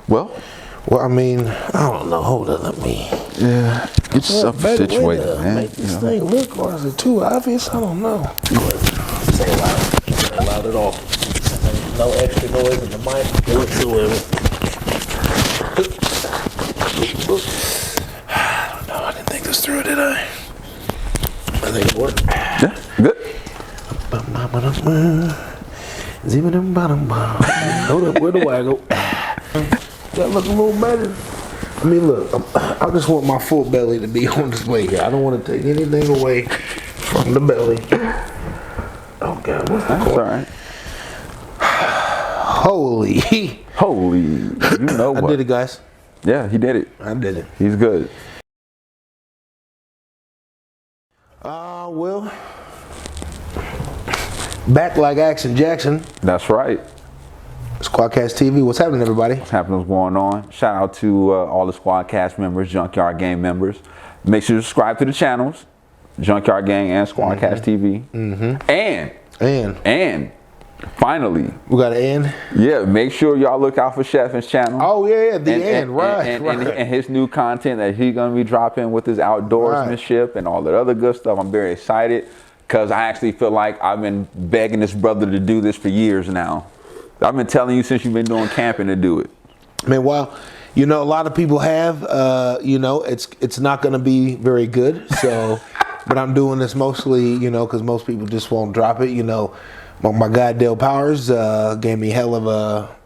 Well, I mean, I don't know. Hold on, let me. yeah, get yourself situated, man. Make this thing look, or is it too obvious? I don't know. Go ahead. Say it loud. Say it loud at all. No extra noise in the mic whatsoever. I don't know. I didn't think this through, did I? I think it worked. Yeah, good. Hold up, where do I go? That look a little better. I mean, look, I just want my full belly to be on display here. I don't want to take anything away from the belly. Oh God, what's that? That's all right. Holy, you know what? I did it, guys. Yeah, he did it. I did it. He's good. Well, back like Action Jackson. That's right. Squadcast TV. What's happening, everybody? What's happening? What's going on? Shout out to all the Squadcast members, Junkyard Gang members. Make sure you subscribe to the channels, Junkyard Gang and Squadcast TV. And finally, we got an end. Yeah, make sure y'all look out for Chef's channel. Oh yeah, the end, right? And his new content that he's gonna be dropping with his outdoorsmanship and all that other good stuff. I'm very excited because I actually feel like I've been begging this brother to do this for years now. I've been telling you since you've been doing camping to do it. Man, well, you know, a lot of people have. You know, it's not gonna be very good. So, but I'm doing this mostly, you know, because most people just won't drop it. You know. My guy Dale Powers gave me hell of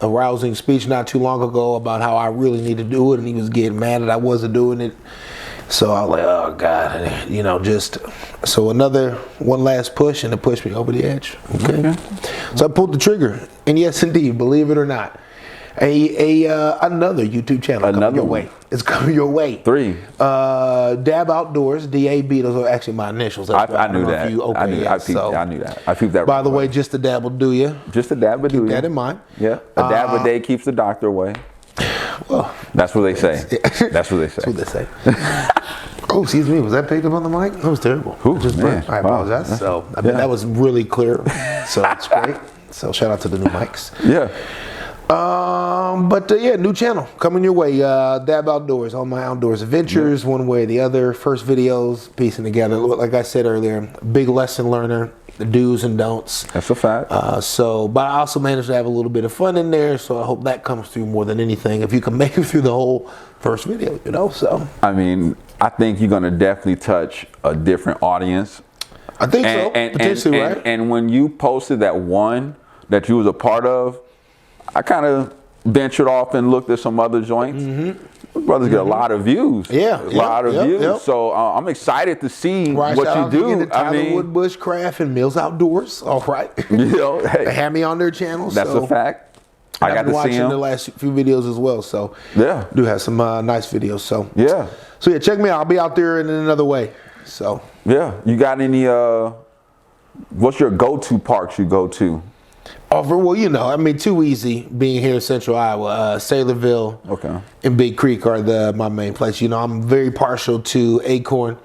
a rousing speech not too long ago about how I really need to do it, and he was getting mad that I wasn't doing it. So I was like, oh God, you know, just so one last push, and it pushed me over the edge. Okay. So I pulled the trigger, and yes, indeed, believe it or not, another YouTube channel coming your way. It's coming your way. 3. Dab Outdoors, DAB. Those are actually my initials. I knew that. I knew that. I peeped that. By the way, just a dab will do you. Just a dab will do you. Keep that in mind. Yeah. A dab a day keeps the doctor away. Well, that's what they say. That's what they say. That's what they say. Oh, excuse me. Was that picked up on the mic? That was terrible. I apologize. Wow. So I mean, that was really clear. So it's great. So shout out to the new mics. Yeah. But yeah, new channel coming your way. Dab Outdoors, all my outdoors adventures, one way or the other. First videos, piecing together. Like I said earlier, big lesson learner, the do's and don'ts. That's a fact. But I also managed to have a little bit of fun in there, so I hope that comes through more than anything. If you can make it through the whole first video, you know. So I mean, I think you're gonna definitely touch a different audience. I think so, potentially, right? And when you posted that one that you was a part of, I kind of ventured off and looked at some other joints. Brothers get a lot of views. Yeah, a lot of views. Yep. So I'm excited to see what you do. I mean, Woodbush Craft and Mills Outdoors. All right. You know, hey, they have me on their channel. That's a fact. I got to see watching the last few videos as well. So yeah, do have some nice videos. So yeah. So yeah, check me out. I'll be out there in another way. So yeah, you got any? What's your go-to parks you go to? Well, you know, I mean, too easy being here in Central Iowa. Saylorville and Big Creek are my main place. You know, I'm very partial to Acorn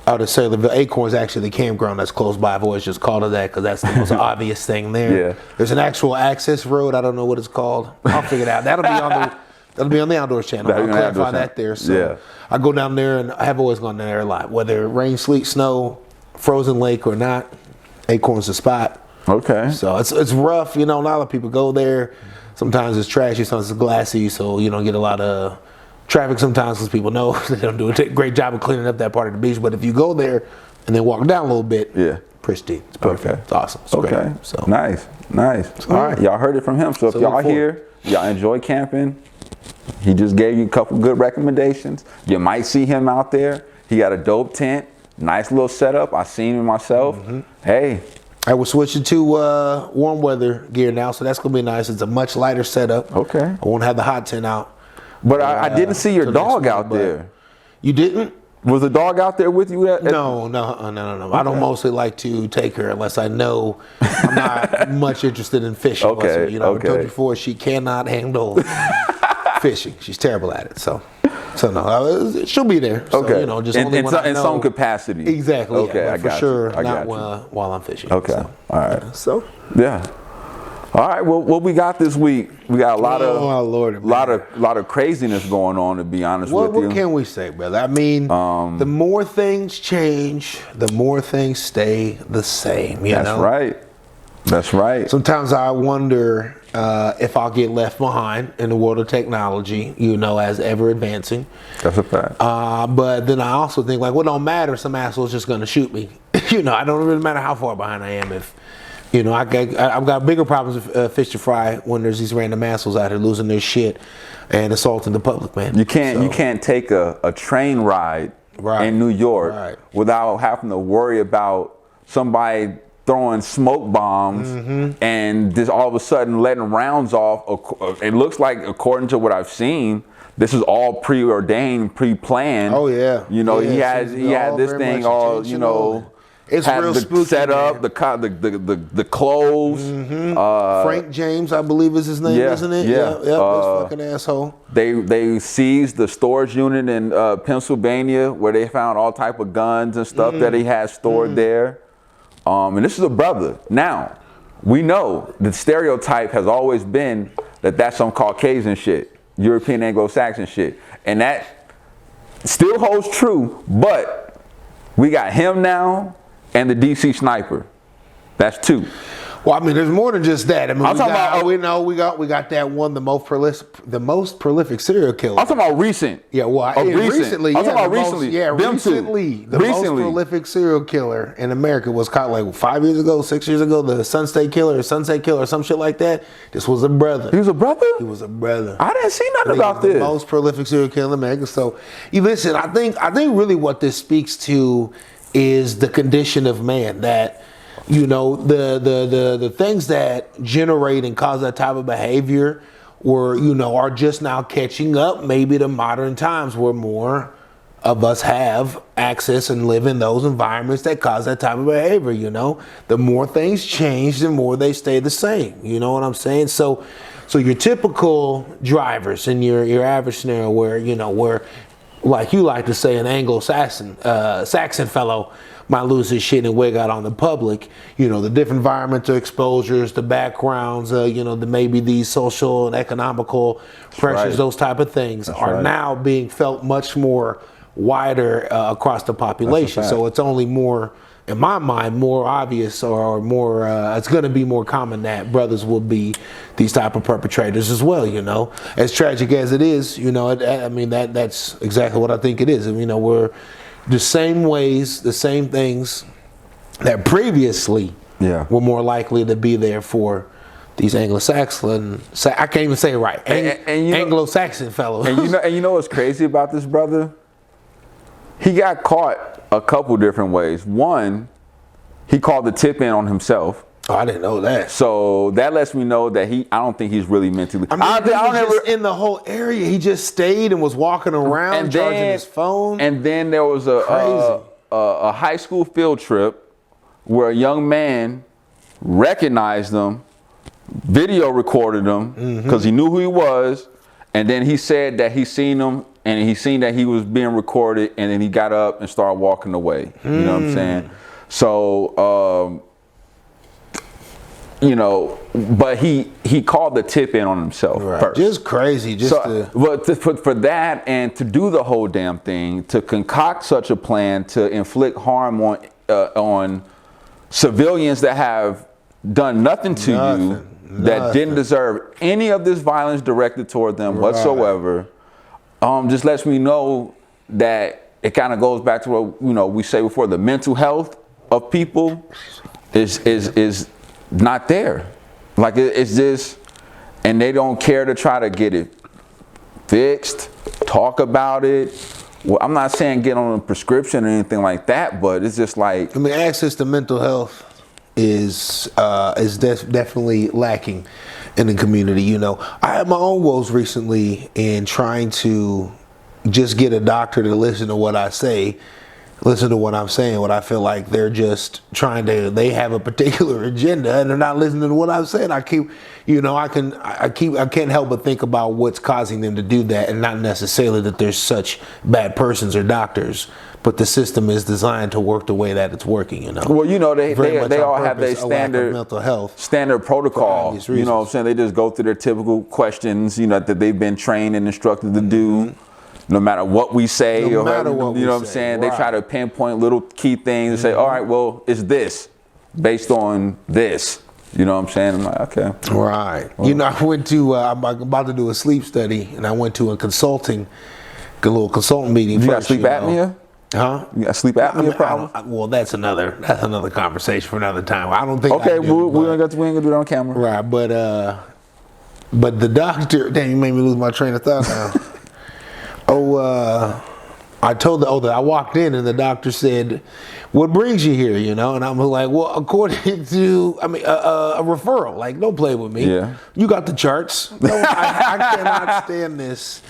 out of Saylorville. Acorn is actually the campground that's close by. I've always just called it that because that's the most obvious thing there. Yeah. There's an actual access road. I don't know what it's called. I'll figure it out. That'll be on the Outdoors channel. I'll clarify that there. So yeah. I go down there, and I have always gone down there a lot. Whether rain, sleet, snow, frozen lake or not, Acorn's the spot. Okay. So it's rough, you know. A lot of people go there. Sometimes it's trashy, sometimes it's glassy, so you don't get a lot of traffic sometimes because people know they don't do a great job of cleaning up that part of the beach. But if you go there and then walk down a little bit, pristine. It's perfect. Okay. It's awesome. It's great. So nice. All right, y'all heard it from him. So if y'all here, y'all enjoy camping, he just gave you a couple good recommendations. You might see him out there. He got a dope tent, nice little setup. I seen him myself. Hey. I was switching to warm weather gear now, so that's gonna be nice. It's a much lighter setup. Okay. I won't have the hot tent out. But I didn't see your dog out there. You didn't? Was the dog out there with you? No. Okay. I don't mostly like to take her unless I know I'm not much interested in fishing. Okay. You know, I told you before, she cannot handle fishing. She's terrible at it. So no, she'll be there. So, okay. You know, just in some capacity. Exactly. Okay, Yeah, I got for sure. you. Not while I'm fishing. Okay. So. All right. So. Yeah. All right, well, what we got this week? We got a lot of craziness going on. To be honest with you, what can we say, brother? I mean, the more things change, the more things stay the same. You know? That's right. That's right. Sometimes I wonder if I'll get left behind in the world of technology. You know, as ever advancing. That's a fact. But then I also think like, well, it don't matter if some asshole's just gonna shoot me. You know, I don't really matter how far behind I am if. You know, I've got bigger problems with fish to fry when there's these random assholes out here losing their shit and assaulting the public, man. You can't take a train ride in New York without having to worry about somebody throwing smoke bombs and just all of a sudden letting rounds off. It looks like, according to what I've seen, this is all preordained, pre-planned. Oh yeah. You know, he had this thing all, you know. It's real spooky. Set up the clothes. Frank James, I believe is his name, isn't it? Yeah. This fucking asshole. They seized the storage unit in Pennsylvania where they found all type of guns and stuff that he had stored there. And this is a brother. Now, we know the stereotype has always been that that's some Caucasian shit, European Anglo-Saxon shit, and that still holds true. But we got him now. And the DC sniper. That's two. Well, I mean, there's more than just that. I mean, we got that one, the most prolific serial killer. I'm talking about recent. Yeah, well, recently. I'm talking about recently. The most prolific serial killer in America was caught like 5 years ago, 6 years ago. The Sunset Killer, some shit like that. This was a brother. He was a brother? He was a brother. I didn't see nothing about this. The most prolific serial killer in America. So, you listen. I think really what this speaks to is the condition of man, that, you know, the things that generate and cause that type of behavior are just now catching up maybe to modern times where more of us have access and live in those environments that cause that type of behavior. You know, the more things change, the more they stay the same. You know what I'm saying? So your typical drivers in your average scenario where like you like to say, an Anglo-Saxon Saxon fellow might lose his shit and wig out on the public. You know, the different environmental exposures, the backgrounds, maybe these social and economical pressures, those type of things are now being felt much more wider across the population. So it's only more, in my mind, more obvious or more, it's going to be more common that brothers will be these type of perpetrators as well, you know. As tragic as it is, you know, that's exactly what I think it is. And, you know, we're the same ways, the same things that previously were more likely to be there for these Anglo-Saxon, I can't even say it right, Anglo-Saxon fellows. And you know what's crazy about this brother? He got caught a couple different ways. One, he called the tip in on himself. Oh, I didn't know that. So that lets me know that I don't think he's really mentally. I mean, in the whole area. He just stayed and was walking around charging his phone. And then there was a high school field trip where a young man recognized him, video recorded him because he knew who he was, and then he said that he seen him. And he seen that he was being recorded, and then he got up and started walking away. You know what I'm saying? So, you know, but he called the tip in on himself first. Just crazy. But for that, and to do the whole damn thing, to concoct such a plan to inflict harm on civilians that have done nothing to you, that didn't deserve any of this violence directed toward them whatsoever. Just lets me know that it kind of goes back to what we say before. The mental health of people is not there. Like it's just, and they don't care to try to get it fixed, talk about it. Well, I'm not saying get on a prescription or anything like that, but it's just like, I mean, access to mental health is definitely lacking in the community. You know, I had my own woes recently in trying to just get a doctor to listen to what I say, listen to what I'm saying. What I feel like they're just they have a particular agenda and they're not listening to what I'm saying. I can't help but think about what's causing them to do that, and not necessarily that they're such bad persons or doctors, but the system is designed to work the way that it's working. You know. Well, you know, they all have their standard mental health protocol. You know what I'm saying? They just go through their typical questions, you know, that they've been trained and instructed to do. No matter what we say, you know what I'm saying? Right. They try to pinpoint little key things and say, all right, well, it's this based on this. You know what I'm saying? I'm like, okay. Right. Well, you know, I went to, I'm about to do a sleep study, and I went to a little consulting meeting. You got sleep apnea? Huh? You got sleep apnea problem? Well, that's another conversation for another time. I don't think. Okay, we ain't gonna do it on camera. Right, but the doctor, damn, you made me lose my train of thought now. I walked in and the doctor said, "What brings you here?" You know, and I'm like, "Well, according to, a referral. Like, don't play with me. Yeah. You got the charts. No, I cannot stand this.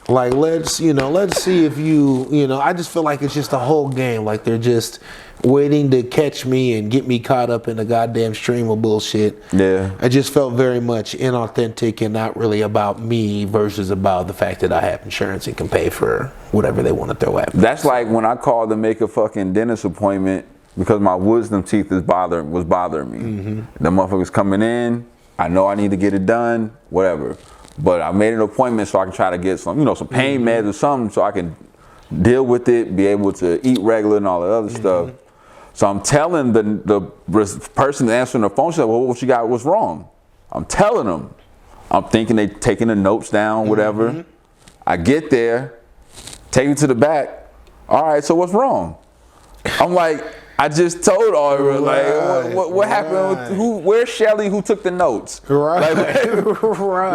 Like, let's see if I just feel like it's just a whole game. Like they're just waiting to catch me and get me caught up in a goddamn stream of bullshit. Yeah. I just felt very much inauthentic and not really about me versus about the fact that I have insurance and can pay for whatever they want to throw at me. That's like when I called to make a fucking dentist appointment because my wisdom teeth was bothering me. The motherfucker's coming in. I know I need to get it done, whatever. But I made an appointment so I can try to get some pain meds or something so I can deal with it, be able to eat regular and all the other stuff. So I'm telling the person answering the phone, said, "Well, what you got? What's wrong?" I'm telling them. I'm thinking they taking the notes down, whatever. I get there, take me to the back. All right, so what's wrong? I'm like, I just told Aura, like, what happened? Where's Shelly who took the notes? Right. Like,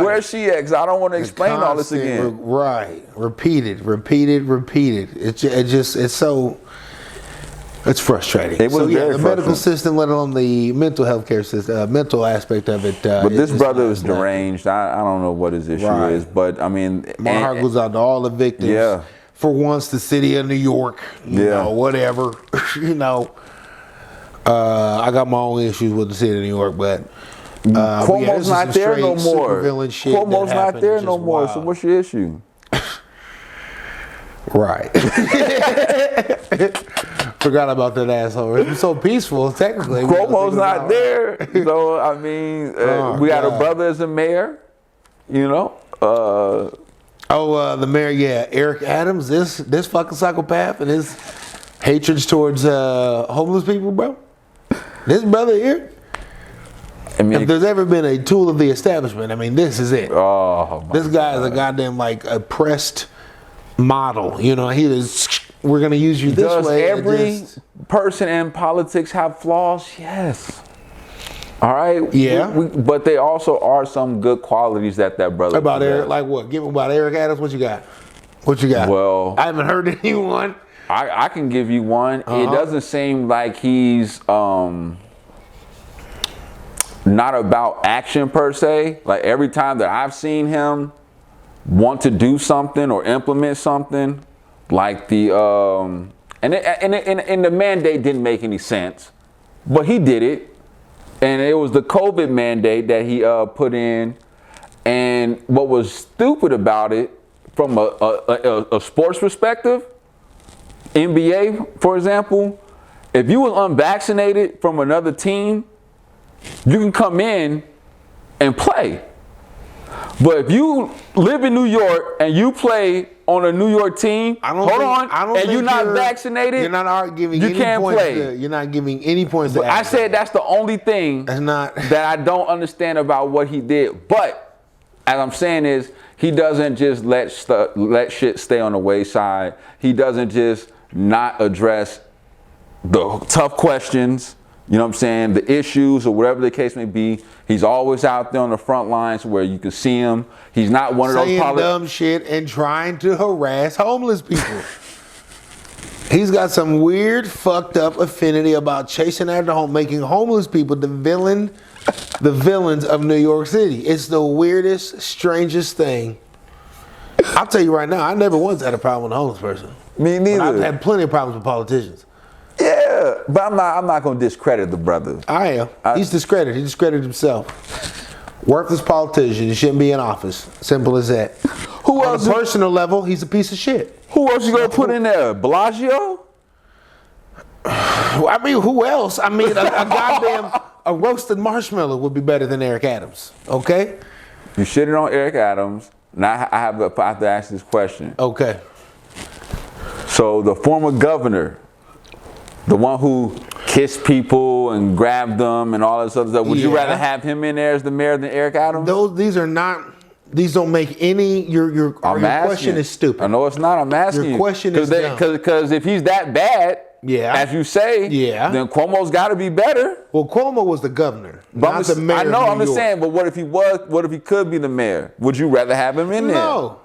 where's she at? 'Cause I don't want to explain all this again. Right. Repeated. It's frustrating. It was very the medical system, let alone the mental health care system, mental aspect of it. But this brother is deranged. I don't know what his issue is, but I mean, my heart goes out to all the victims. Yeah. For once, the city of New York, you know, whatever, I got my own issues with the city of New York, but Cuomo's not there no more. Cuomo's not there no more. So what's your issue? Right. Forgot about that asshole. It's so peaceful, technically. Cuomo's not there. So, I mean, we got a brother as a mayor, you know. The mayor, Eric Adams, this fucking psychopath and his hatred towards homeless people, bro. This brother here. I mean, if there's ever been a tool of the establishment, I mean, this is it. This guy is a goddamn, like, oppressed model. You know, we're going to use you this way. Does every person in politics have flaws? Yes. All right. Yeah. But they also are some good qualities that brother. About Eric, like what? Give him about Eric Adams. What you got? Well, I haven't heard anyone. I can give you one. It doesn't seem like he's not about action per se. Like every time that I've seen him want to do something or implement something, like the and the mandate didn't make any sense, but he did it. And it was the COVID mandate that he put in. And what was stupid about it, from a sports perspective, NBA, for example, if you was unvaccinated from another team, you can come in and play. But if you live in New York and you play on a New York team, and you're not vaccinated, you're not giving you any can't points play. You're not giving any points. But I said that's the only thing that I don't understand about what he did. But as I'm saying is, he doesn't just let shit stay on the wayside. He doesn't just not address the tough questions. You know what I'm saying? The issues or whatever the case may be. He's always out there on the front lines where you can see him. He's not one of those saying dumb shit and trying to harass homeless people. He's got some weird, fucked up affinity about chasing after making homeless people the villains of New York City. It's the weirdest, strangest thing. I'll tell you right now, I never once had a problem with a homeless person. Me neither. But I've had plenty of problems with politicians. Yeah, but I'm not gonna discredit the brother. I am. He's discredited. He discredited himself. Worthless politician. He shouldn't be in office. Simple as that. On a personal level, he's a piece of shit. Who else you gonna put in there? Bellagio? I mean, who else? I mean, a roasted marshmallow would be better than Eric Adams. Okay. You shitted on Eric Adams. Now I have to ask this question. Okay. So the former governor, the one who kissed people and grabbed them and all this other stuff, would you rather have him in there as the mayor than Eric Adams? These don't make any. Your question is stupid. I know it's not. I'm asking you. Your question is dumb. Because if he's that bad, as you say, then Cuomo's got to be better. Well, Cuomo was the governor, not the mayor. I know. Of New I'm just York. saying. But what if he was? What if he could be the mayor? Would you rather have him in there? No.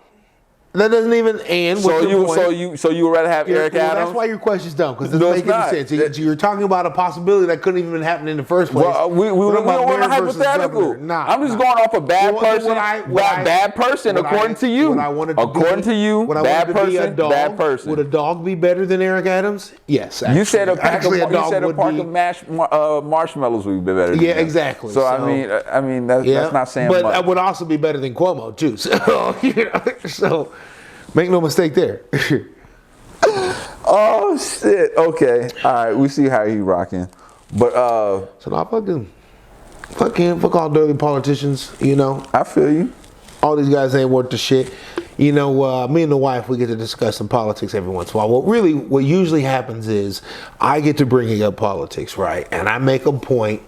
That doesn't even end. So you would rather have Eric Adams? That's why your question's dumb, because it doesn't make any sense. You're talking about a possibility that couldn't even happen in the first place. Well, we don't want a hypothetical. I'm just going off a bad person. Bad person, according to you. According to you, bad person. Would a dog be better than Eric Adams? Yes. You said a pack of marshmallows would be better. Yeah, exactly. So I mean that's not saying much. But that would also be better than Cuomo too. So make no mistake there. Oh shit. Okay. All right. We see how he rocking. But so now fuck him. Fuck all dirty politicians. You know. I feel you. All these guys ain't worth the shit. You know, me and the wife, we get to discuss some politics every once in a while. What usually happens is I get to bringing up politics, right? And I make a point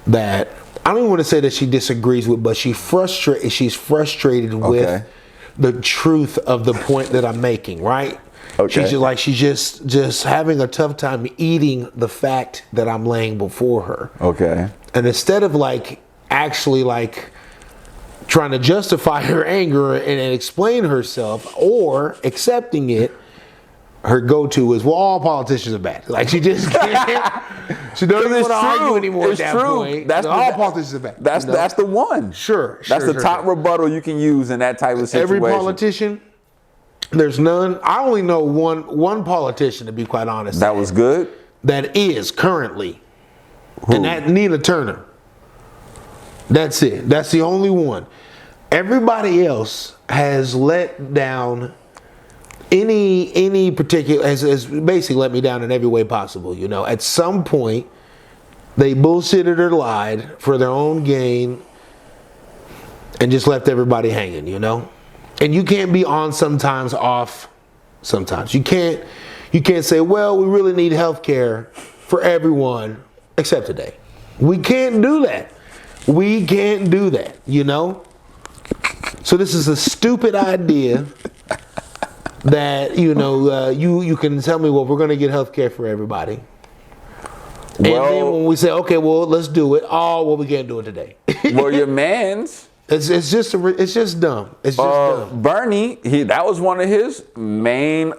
that I don't even want to say that she disagrees with, but she's frustrated with the truth of the point that I'm making, right? Okay. She's just having a tough time eating the fact that I'm laying before her. Okay. And instead of actually trying to justify her anger and explain herself or accepting it, her go-to is, well, all politicians are bad. She just can't. She doesn't want to argue anymore at that point. All politicians are bad. That's the one. Sure. That's the top rebuttal you can use in that type of situation. Every politician, there's none. I only know one politician, to be quite honest. That was good? That is currently. Who? And that's Nina Turner. That's it. That's the only one. Everybody else has let down any particular, has basically let me down in every way possible. You know, at some point they bullshitted or lied for their own gain and just left everybody hanging, you know. And you can't be on sometimes, off sometimes. You can't say, well, we really need health care for everyone except today. We can't do that. We can't do that, you know. So this is a stupid idea that, you know, you can tell me, well, we're going to get health care for everybody. And then when we say, okay, well, let's do it. Oh, well, we can't do it today. Well, your man's. It's just dumb. It's just dumb. Bernie, that was one of his main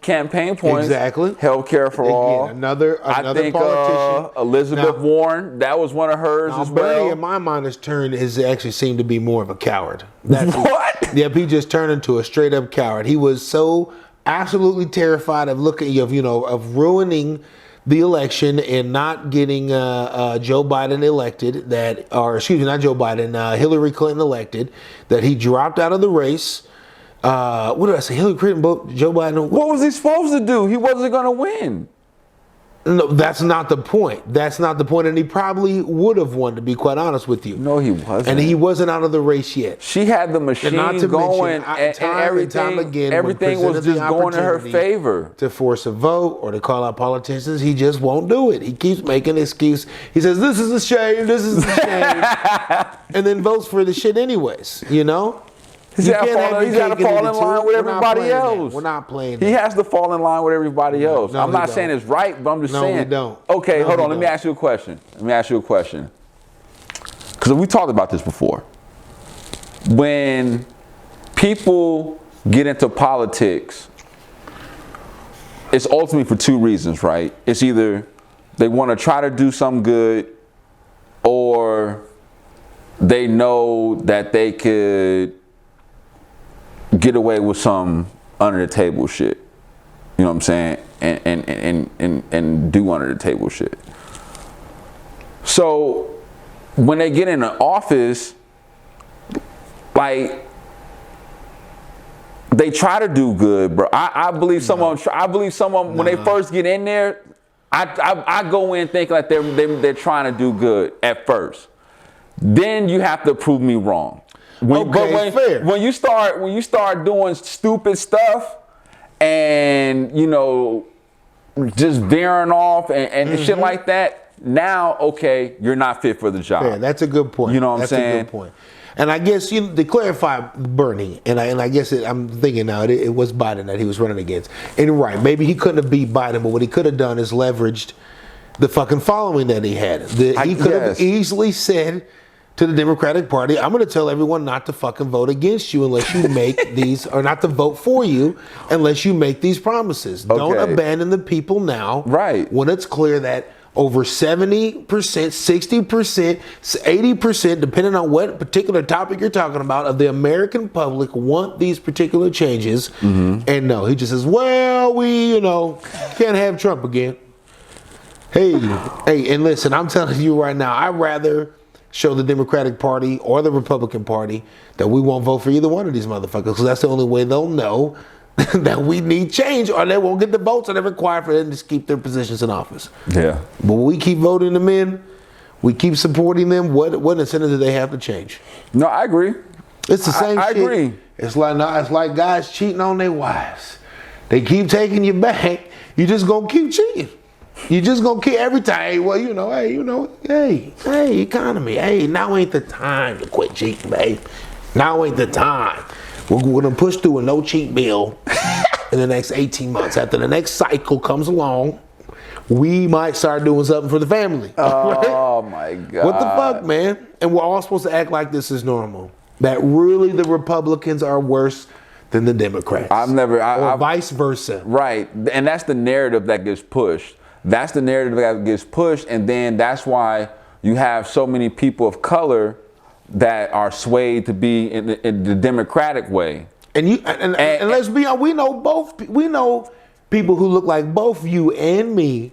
campaign points. Exactly. Healthcare for all. Another I think politician. Elizabeth Warren, that was one of hers as well. Bernie, in my mind, has actually seemed to be more of a coward. What? Yep, he just turned into a straight up coward. He was so absolutely terrified of of ruining the election and not getting Joe Biden elected, not Joe Biden, Hillary Clinton elected, that he dropped out of the race. What did I say? Hillary Clinton, Joe Biden. What was he supposed to do? He wasn't going to win. No, that's not the point. That's not the point. And he probably would have won, to be quite honest with you. No, he wasn't. And he wasn't out of the race yet. She had the machine going, and everything was just going in her favor. To force a vote or to call out politicians, he just won't do it. He keeps making an excuse. He says, this is a shame, this is a shame. And then votes for the shit anyways, you know? He's got to fall in line with everybody else. We're not playing that. He has to fall in line with everybody else. I'm not saying it's right, but I'm just saying. No, we don't. Okay, hold on. Let me ask you a question. Because we talked about this before. When people get into politics, it's ultimately for two reasons, right? It's either they want to try to do something good, or they know that they could get away with some under the table shit. You know what I'm saying? And do under the table shit. So when they get in the office, they try to do good, bro. I believe someone when they first get in there, I go in thinking like they're trying to do good at first. Then you have to prove me wrong. Fair. When you start doing stupid stuff and just veering off and shit like that, now okay, you're not fit for the job. Fair. That's a good point. You know what I'm saying? That's a good point. And I guess to clarify Bernie, and I guess I'm thinking now it was Biden that he was running against. And right, maybe he couldn't have beat Biden, but what he could have done is leveraged the fucking following that he had. He could have easily said to the Democratic Party, I'm going to tell everyone not to fucking vote against you unless you make these, or not to vote for you unless you make these promises. Okay. Don't abandon the people now. Right. When it's clear that over 70%, 60%, 80%, depending on what particular topic you're talking about, of the American public want these particular changes. And no, he just says, well, we, can't have Trump again. Hey, and listen, I'm telling you right now, I'd rather show the Democratic Party or the Republican Party that we won't vote for either one of these motherfuckers, because that's the only way they'll know that we need change, or they won't get the votes that are required for them to keep their positions in office. Yeah. But when we keep voting them in, we keep supporting them, what incentive do they have to change? No, I agree. It's the same shit. I agree. It's like guys cheating on their wives. They keep taking you back. You just gonna keep cheating. You just gonna keep every time. Hey, well, hey, economy. Hey, now ain't the time to quit cheating, babe. Now ain't the time. We're gonna push through a no cheat bill in the next 18 months. After the next cycle comes along, we might start doing something for the family. Oh my God. What the fuck, man? And we're all supposed to act like this is normal. That really the Republicans are worse than the Democrats. Or vice versa. Right. And that's the narrative that gets pushed. That's the narrative that gets pushed. And then that's why you have so many people of color that are swayed to be in the Democratic way. And let's be honest, we know people who look like both you and me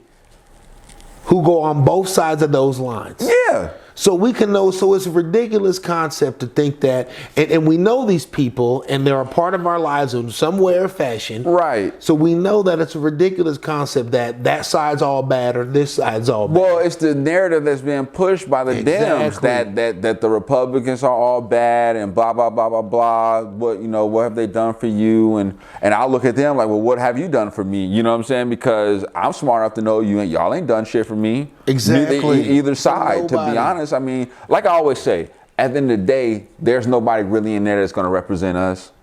who go on both sides of those lines. Yeah. So we can know, so it's a ridiculous concept to think that, and we know these people, and they're a part of our lives in some way or fashion. Right. So we know that it's a ridiculous concept that side's all bad or this side's all bad. Well, it's the narrative that's being pushed by the Dems that the Republicans are all bad and blah, blah, blah, blah, blah. What have they done for you? And I'll look at them like, well, what have you done for me? You know what I'm saying? Because I'm smart enough to know y'all ain't done shit for me. Exactly. Either side, to be honest. I mean, like I always say, at the end of the day, there's nobody really in there that's going to represent us.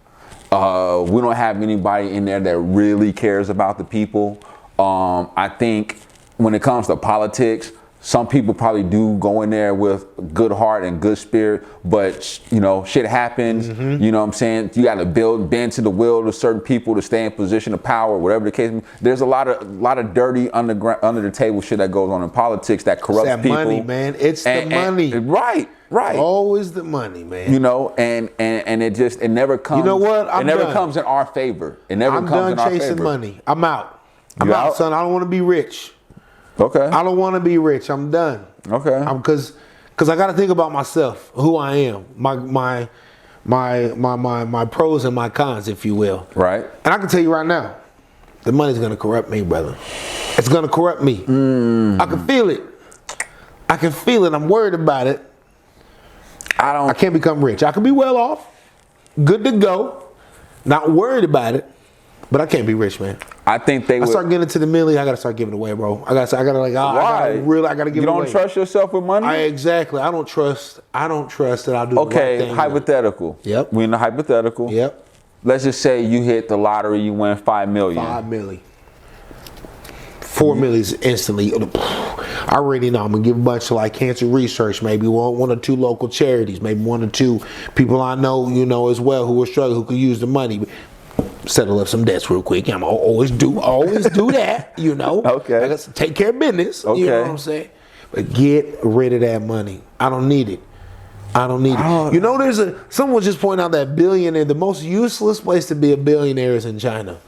We don't have anybody in there that really cares about the people. I think when it comes to politics, some people probably do go in there with good heart and good spirit, but shit happens. You know what I'm saying? You got to bend to the will of certain people to stay in position of power, whatever the case may be. There's a lot of dirty under the table shit that goes on in politics that corrupts people. It's that money, man. It's the money. Right. Always the money, man. And it never comes. You know what? It never comes in our favor. It never comes in our favor. I'm done chasing money. I'm out. I'm out, son. I don't want to be rich. Okay. I don't want to be rich. I'm done. Okay. Because I got to think about myself, who I am, my pros and my cons, if you will. Right. And I can tell you right now, the money's gonna corrupt me, brother. It's gonna corrupt me. I can feel it. I'm worried about it. I can't become rich. I can be well off, good to go, not worried about it. But I can't be rich, man. I think they would. I start getting into the million. I gotta start giving it away, bro. I gotta Why? I gotta give it away. You don't trust yourself with money? Exactly. I don't trust that I'll do the right thing. Hypothetical. Yep. We in the hypothetical. Yep. Let's just say you hit the lottery, you win $5 million. $5 million. $4 million is instantly. I already know I'm gonna give a bunch of cancer research, maybe one or two local charities, maybe one or two people I know, as well who are struggling, who could use the money. Settle up some debts real quick. I'm always do that, Okay. I got to take care of business. Okay. You know what I'm saying? But get rid of that money. I don't need it. Someone just pointed out that billionaire, the most useless place to be a billionaire is in China.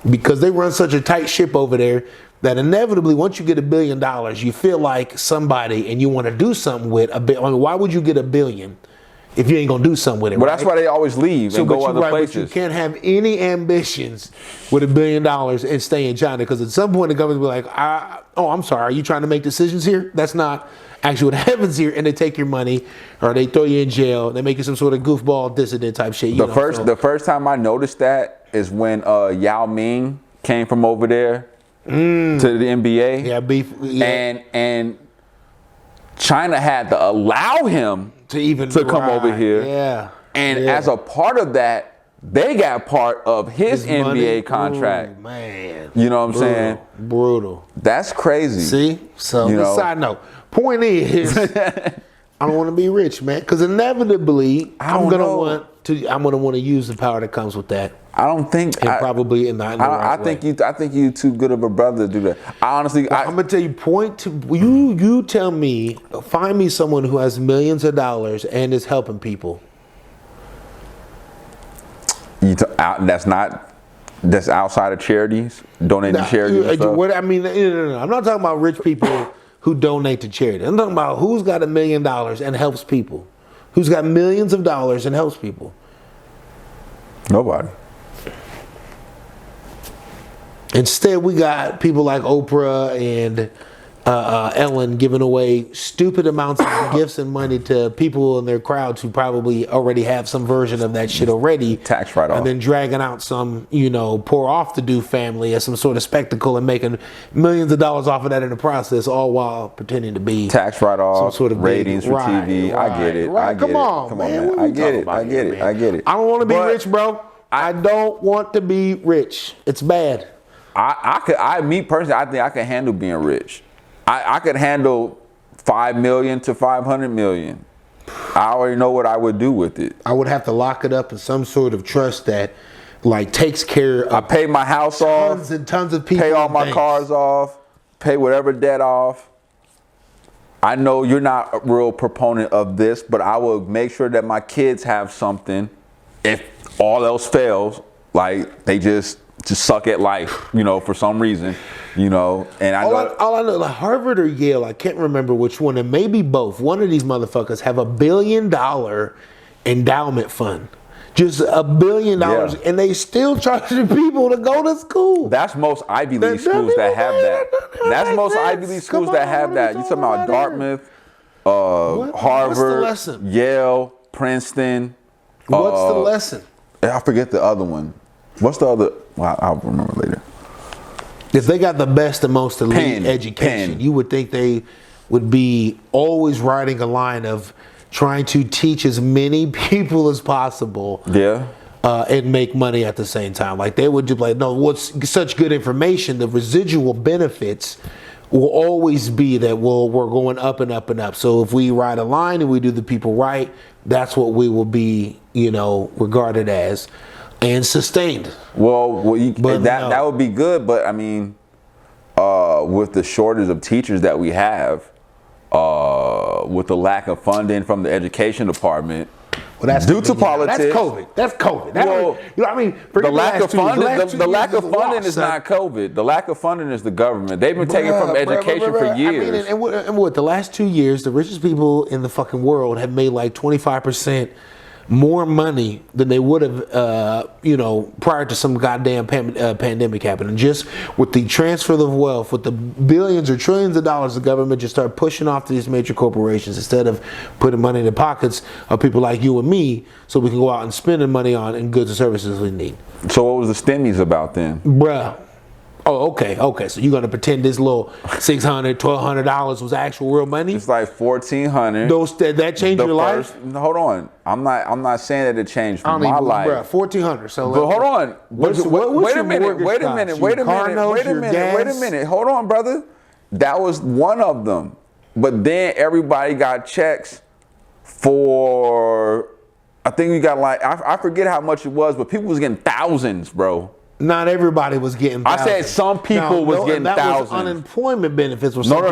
Because they run such a tight ship over there that inevitably once you get $1 billion, you feel like somebody and you want to do something with a billion. Why would you get $1 billion if you ain't gonna do something with it. Well, that's why they always leave and go other places. But you can't have any ambitions with $1 billion and stay in China, because at some point the government will be like, I'm sorry, are you trying to make decisions here? That's not actually what happens here. And they take your money, or they throw you in jail. They make you some sort of goofball dissident type shit. The first time I noticed that is when Yao Ming came from over there to the NBA. Yeah, beef. Yeah. And China had to allow him to come over here. Yeah. And as a part of that, they got part of his NBA money. contract. Ooh, man. You know what I'm saying? Brutal. That's crazy. See? So, side note. Point is, I don't want to be rich, man, because inevitably I'm gonna want to use the power that comes with that. I don't think probably in the right way. I think you too good of a brother to do that. I'm gonna tell you. You tell me. Find me someone who has millions of dollars and is helping people. That's outside of charities, donating to charities. I mean, no. I'm not talking about rich people who donate to charity. I'm talking about who's got $1 million and helps people. Who's got millions of dollars and helps people. Nobody. Instead, we got people like Oprah and Ellen giving away stupid amounts of gifts and money to people in their crowds who probably already have some version of that shit already. Tax write-off. And then dragging out some, poor off-to-do family as some sort of spectacle and making millions of dollars off of that in the process, all while pretending to be tax write-off, some sort of ratings for TV. I get it. Right. Come on, man. I get it. I get it. I don't want to be rich, bro. I don't want to be rich. It's bad. Me personally, I think I can handle being rich. I could handle 5 million to 500 million. I already know what I would do with it. I would have to lock it up in some sort of trust that, takes care of. I pay my house off. Tons and tons of people. Pay all my cars off. Pay whatever debt off. I know you're not a real proponent of this, but I will make sure that my kids have something. If all else fails, they just suck at life, for some reason. And all I know, Harvard or Yale, I can't remember which one, and maybe both. One of these motherfuckers have $1 billion endowment fund, just $1 billion, and they still charging people to go to school. That's most Ivy League schools that have that. That's most Ivy League schools that have that. You talking about Dartmouth, Harvard, Yale, Princeton. What's the lesson? I forget the other one. What's the other? Well, I'll remember later. If they got the best and most elite education, you would think they would be always riding a line of trying to teach as many people as possible. Yeah. And make money at the same time. They would just no, what's such good information, the residual benefits will always be that we're going up and up and up. So if we ride a line and we do the people right, that's what we will be, regarded as. And sustained. That would be good, but I mean, with the shortage of teachers that we have, with the lack of funding from the education department, due to politics, that's COVID. The lack of funding is not COVID. The lack of funding is the government. They've been taking from education for years. And what the last 2 years, the richest people in the fucking world have made 25% more money than they would have, prior to some goddamn pandemic happening. Just with the transfer of wealth, with the billions or trillions of dollars the government just started pushing off to these major corporations instead of putting money in the pockets of people like you and me, so we can go out and spending money on goods and services we need. So what was the stimmies about then? Bruh. Oh, okay. So you're gonna pretend this little $600, $1,200 was actual real money? It's $1,400. That changed your life? Hold on. I'm not saying that it changed my life. Bruh, $1,400. So but hold on. Wait a minute. Hold on, brother. That was one of them. But then everybody got checks for. I think we got I forget how much it was, but people was getting thousands, bro. Not everybody was getting thousands. I said some people was getting thousands. Was unemployment benefits. This was not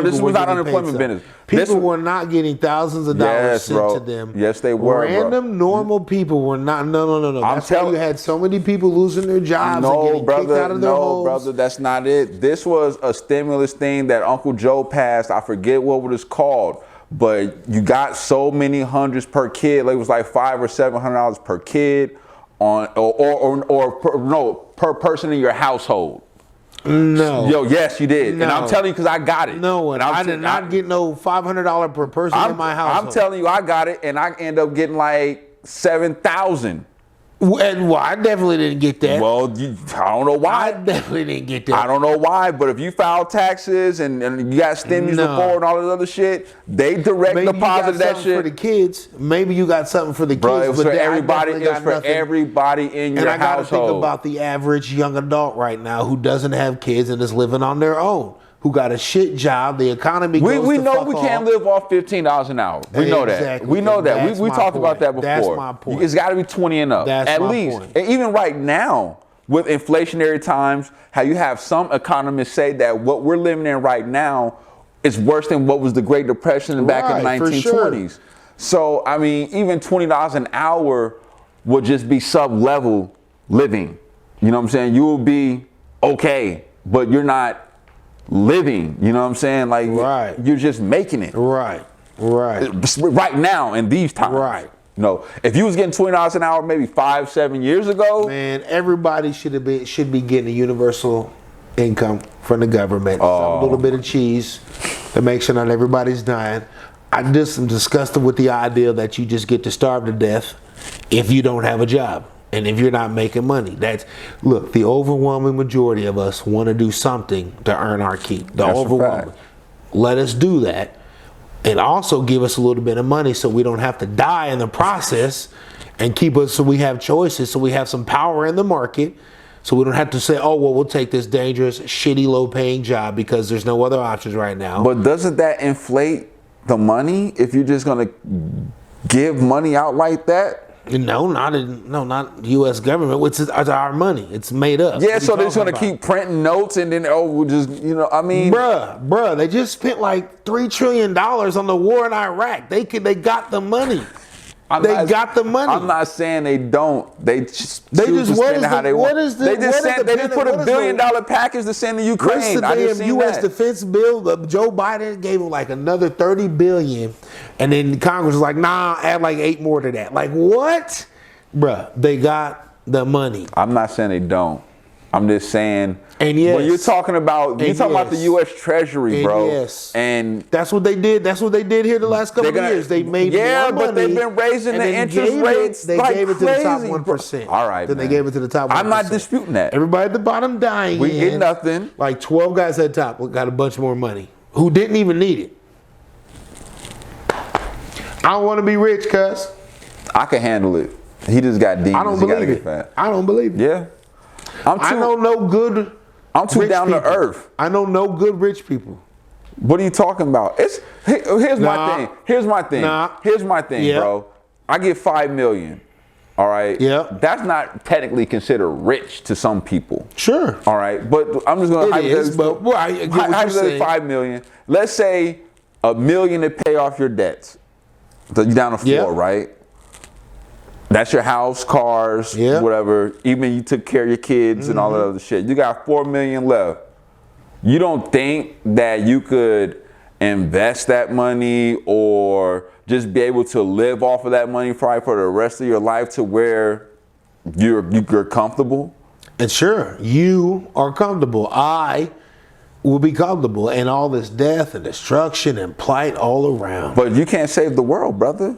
unemployment benefits. People were not getting thousands of dollars sent to them. Yes, they were. Random, normal people were not. No. That's why you had so many people losing their jobs and getting kicked out of their homes. No, brother, that's not it. This was a stimulus thing that Uncle Joe passed. I forget what it was called. but you got so many hundreds per kid. Like it was like $500 or $700 per kid on, per person in your household. No. Yo, yes, you did. No. And I'm telling you because I got it. No, and I did not get no $500 per person in my household. I'm telling you, I got it, and I end up getting like 7,000. And well, I definitely didn't get that. Well, I don't know why. I definitely didn't get that. I don't know why, but if you file taxes and you got stimulus before and all this other shit, they direct deposit that shit for the kids. Maybe you got something for the kids. Bro, it was but for everybody. It was for nothing. everybody in your household. And I got to think about the average young adult right now who doesn't have kids and is living on their own, who got a shit job. The economy goes we to know fuck we off. can't live off $15 an hour. We know that. We know that. We talked about that before. That's my point. It's got to be 20 and up. That's at my least. point. And even right now, with inflationary times, how you have some economists say that what we're living in right now is worse than what was the Great Depression back in the 1920s. Sure. So, I mean, even $20 an hour would just be sub-level living. You know what I'm saying? You will be okay, but you're not living, you know what I'm saying? Like, you're just making it. Right now in these times. Right. No, if you was getting $20 an hour maybe 5-7 years ago, man, everybody should be getting a universal income from the government. A little bit of cheese to make sure not everybody's dying. I just am disgusted with the idea that you just get to starve to death if you don't have a job. And if you're not making money, look, the overwhelming majority of us want to do something to earn our keep. That's overwhelming. Let us do that. And also give us a little bit of money so we don't have to die in the process, and keep us so we have choices, so we have some power in the market, so we don't have to say, oh, well, we'll take this dangerous, shitty, low-paying job because there's no other options right now. But doesn't that inflate the money if you're just going to give money out like that? No, not the U.S. government. It's our money. It's made up. Yeah, so they're just gonna keep printing notes and then we'll just, I mean, bruh, they just spent like $3 trillion on the war in Iraq. They got the money. Got the money. I'm not saying they don't. They just put a $1 billion package to send to Ukraine. What's the damn U.S. defense bill? Joe Biden gave them like another $30 billion, and then Congress was like, nah, add like 8 more to that. Like what, bruh? They got the money. I'm not saying they don't. I'm just saying. And yes, when you're talking about the U.S. Treasury, bro. Yes, and that's what they did. That's what they did here the last couple of years. They made more money, but they've been raising the interest rates. They gave it to the top 1%. All right, then they gave it to the top 1%. I'm not disputing that. Everybody at the bottom dying. We get nothing. Like 12 guys at the top got a bunch more money who didn't even need it. I don't want to be rich, cuz. I can handle it. He just got demons. I don't believe it. I don't believe it. Yeah. I know no good. I'm too down to earth. I know no good rich people. What are you talking about? Here's my thing. Here's my thing, bro. I get $5 million. All right. Yeah. That's not technically considered rich to some people. Sure. All right. But I'm just going to hypothetically $5 million. Let's say $1 million to pay off your debts. So you're down to 4, right? That's your house, cars, whatever. Even you took care of your kids and all that other shit. You got $4 million left. You don't think that you could invest that money or just be able to live off of that money probably for the rest of your life to where you're comfortable? And sure, you are comfortable. I will be comfortable, and all this death and destruction and plight all around. But you can't save the world, brother.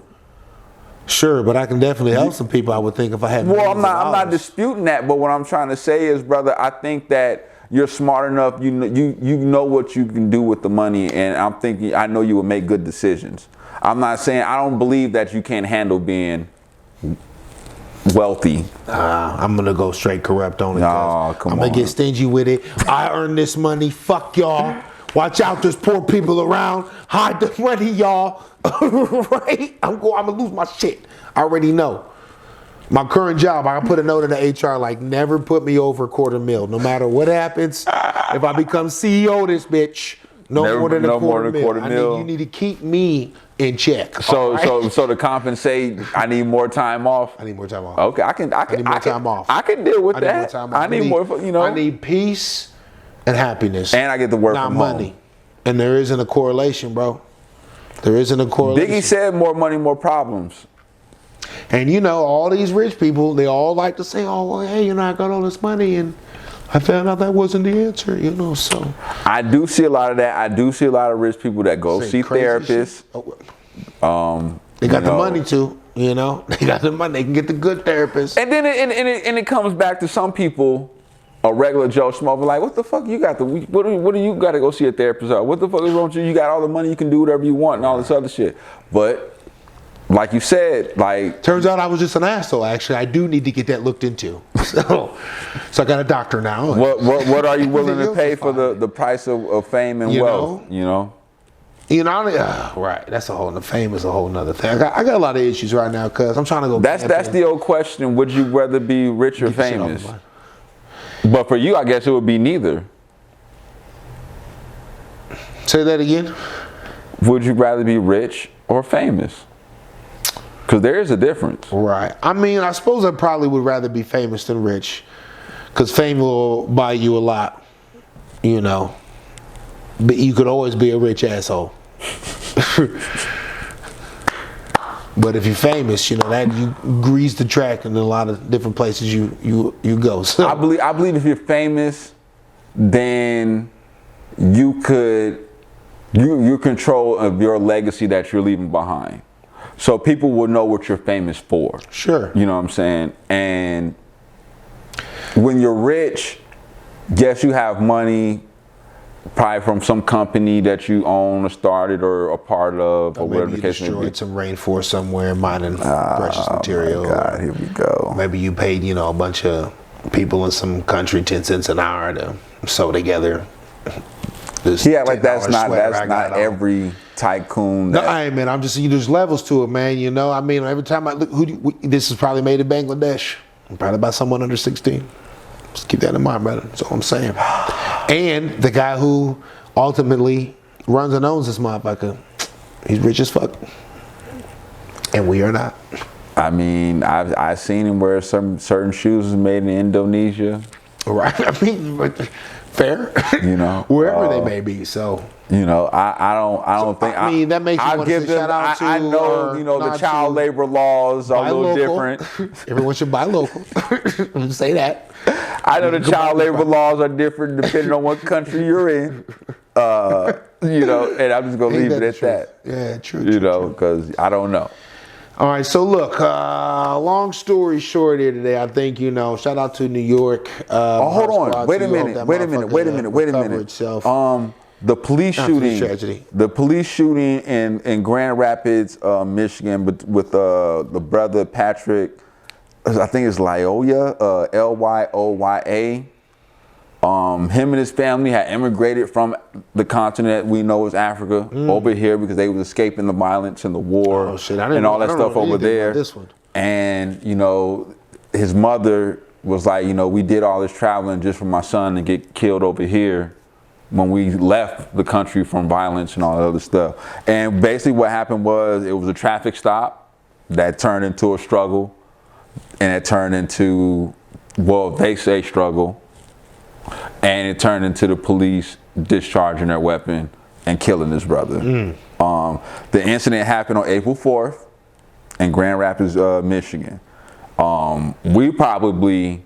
Sure, but I can definitely help some people, I would think, if I had Well, I'm not disputing that, but what I'm trying to say is, brother, I think that you're smart enough, you know what you can do with the money, and I'm thinking, I know you will make good decisions. I'm not saying, I don't believe that you can't handle being wealthy. I'm going to go straight corrupt on it. No, come on. I'm going to get stingy with it. I earn this money, fuck y'all. Watch out, there's poor people around. Hide the money, y'all. Right? I'm going to lose my shit. I already know. My current job, I put a note in the HR like, never put me over $250,000. No matter what happens, if I become CEO of this bitch, no more than a $250,000. You need to keep me in check. So to compensate, I need more time off. I need more time off. Okay, I can deal with that. I need more, I need peace and happiness. And I get to work not from money. home. And there isn't a correlation, bro. There isn't a correlation. Biggie said more money, more problems. And you know, all these rich people, they all like to say, oh, well, hey, you know, I got all this money and I found out that wasn't the answer, you know, so. I do see a lot of that. I do see a lot of rich people that go see therapists. They got the money too, you know. They got the money. They can get the good therapist. And then it comes back to some people, a regular Joe Schmo, like, what the fuck you got what do you got to go see a therapist about? What the fuck is wrong with you? You got all the money, you can do whatever you want and all this other shit. But like you said, like, turns out I was just an asshole. Actually, I do need to get that looked into. So I got a doctor now. What are you willing to pay for the price of fame and wealth? You know. Right. That's fame is a whole nother thing. I got a lot of issues right now because I'm trying to go. That's the old question. Would you rather be rich or famous? But for you, I guess it would be neither. Say that again. Would you rather be rich or famous? Because there is a difference. Right. I mean, I suppose I probably would rather be famous than rich. Because fame will buy you a lot, you know. But you could always be a rich asshole. But if you're famous, you know, that you grease the track in a lot of different places you go. So I believe if you're famous, then you control of your legacy that you're leaving behind. So people will know what you're famous for. Sure. You know what I'm saying? And when you're rich, yes, you have money, probably from some company that you own or started or a part of, or whatever the case may be. Maybe you destroyed some rainforest somewhere, mining precious material. Oh my God, here we go. Maybe you paid, you know, a bunch of people in some country 10 cents an hour to sew together. Yeah, like that's not every tycoon. No, I mean, I'm just saying there's levels to it, man. You know, I mean, every time I look, this is probably made in Bangladesh, probably by someone under 16. Just keep that in mind, brother. That's all I'm saying. And the guy who ultimately runs and owns this motherfucker, he's rich as fuck, and we are not. I mean, I've seen him wear some certain shoes made in Indonesia. Right. I mean, fair. You know, wherever they may be. So. You know, I don't think. I mean, that makes you want to say shout out to. I know, you know, the child labor laws are a little different. Everyone should buy local. Say that. I know the child labor laws are different depending on what country you're in. You know, and I'm just gonna leave it at that. Yeah, true. You know, because I don't know. All right, so look, long story short here today, I think, you know, shout out to New York. Hold on. Wait a minute. The police shooting. The police shooting in Grand Rapids, Michigan, with the brother Patrick, I think it's Lyoya, Lyoya. Him and his family had immigrated from the continent we know as Africa over here because they was escaping the violence and the war and all that stuff over there. And, you know, his mother was like, you know, we did all this traveling just for my son to get killed over here when we left the country from violence and all that other stuff. And basically what happened was it was a traffic stop that turned into a struggle, and it turned into, well, they say struggle, and it turned into the police discharging their weapon and killing his brother. The incident happened on April 4th in Grand Rapids, Michigan. We probably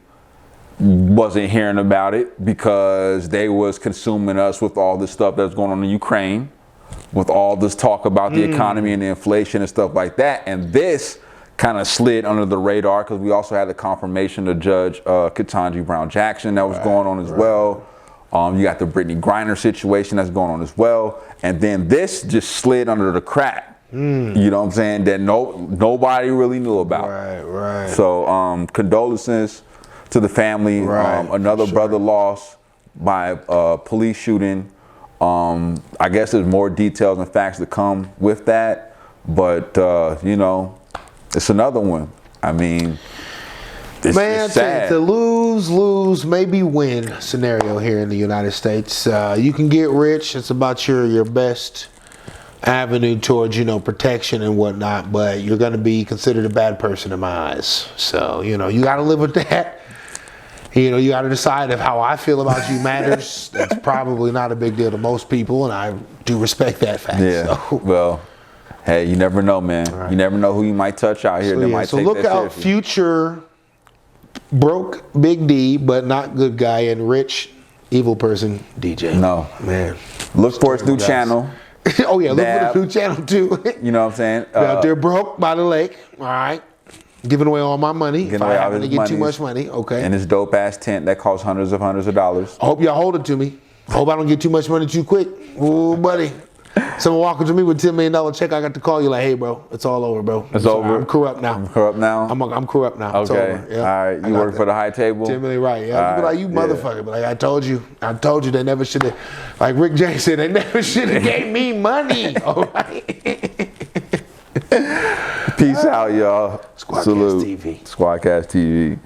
wasn't hearing about it because they was consuming us with all this stuff that's going on in Ukraine, with all this talk about the economy and the inflation and stuff like that. And this kind of slid under the radar because we also had the confirmation of Judge Ketanji Brown Jackson that was going on as well. You got the Brittany Griner situation that's going on as well. And then this just slid under the crack. You know what I'm saying? That nobody really knew about. Right. So condolences to the family. Another brother lost by police shooting. I guess there's more details and facts to come with that. But, you know, it's another one. I mean, it's sad. It's a lose, maybe win scenario here in the United States. You can get rich. It's about your best avenue towards, you know, protection and whatnot, but you're going to be considered a bad person in my eyes. So, you know, you got to live with that. You know, you got to decide if how I feel about you matters. That's probably not a big deal to most people, and I do respect that fact. Yeah. So. Well, Hey, you never know, man. Right. You never know who you might touch out here. So look out, future broke Big D, but not good guy, and rich evil person DJ. No, man. Look for his new channel. Oh yeah, look for the new channel too. You know what I'm saying? Out there broke by the lake. All right. Giving away all my money. If I happen to get too much money, okay. And this dope ass tent that costs hundreds of dollars. I hope y'all hold it to me. I hope I don't get too much money too quick. Ooh, buddy. Someone walking to me with $10 million check, I got to call you like, hey, bro, it's all over, bro. It's over. I'm corrupt now. I'm corrupt now? I'm corrupt now. Okay. It's over. Yeah. All right. You work for the high table? $10 million, right. Yeah. You be like, you motherfucker. But like, I told you they never should have, like Rick James said, they never should have gave me money. All right. Peace out, y'all. Squadcast TV. Squadcast TV.